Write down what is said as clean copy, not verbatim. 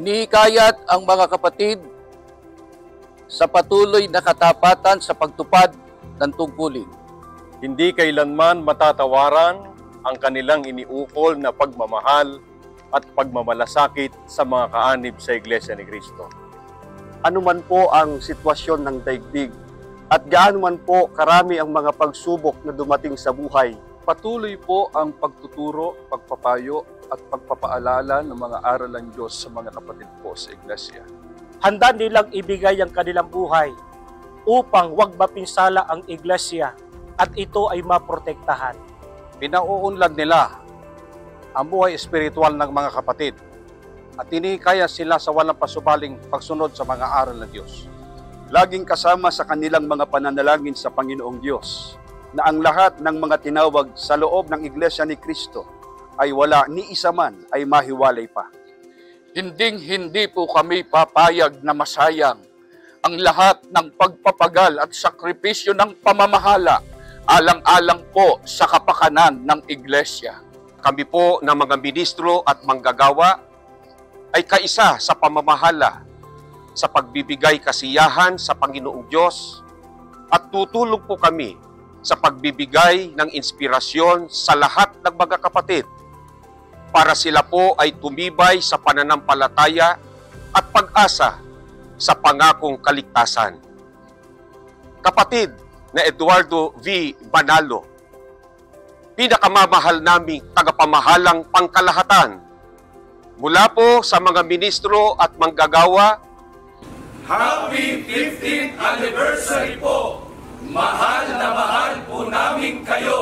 Hinihikayat ang mga kapatid sa patuloy na katapatan sa pagtupad ng tungkulin. Hindi kailanman matatawaran ang kanilang iniukol na pagmamahal at pagmamalasakit sa mga kaanib sa Iglesia ni Cristo. Ano man po ang sitwasyon ng daigdig at gaano man po karami ang mga pagsubok na dumating sa buhay, patuloy po ang pagtuturo, pagpapayo at pagpapaalala ng mga aral ng Diyos sa mga kapatid po sa Iglesia. Handa nilang ibigay ang kanilang buhay upang wag mapinsala ang Iglesia at ito ay maprotektahan. Pinauunlad nila ang buhay espiritual ng mga kapatid at inikaya sila sa walang pasubaling pagsunod sa mga aral ng Diyos. laging kasama sa kanilang mga pananalangin sa Panginoong Diyos, na ang lahat ng mga tinawag sa loob ng Iglesia ni Cristo ay wala ni isa man ay mahiwalay pa. Hinding-hindi po kami papayag na masayang ang lahat ng pagpapagal at sakripisyo ng pamamahala alang-alang po sa kapakanan ng Iglesia. Kami po na mga ministro at manggagawa ay kaisa sa pamamahala sa pagbibigay kasiyahan sa Panginoong Diyos at tutulong po kami sa pagbibigay ng inspirasyon sa lahat ng mga kapatid para sila po ay tumibay sa pananampalataya at pag-asa sa pangakong kaligtasan. Kapatid na Eduardo V. Banalo, pinakamamahal naming tagapamahalang pangkalahatan, mula po sa mga ministro at manggagawa, Happy 15th anniversary po! Mahal na mahal po namin kayo!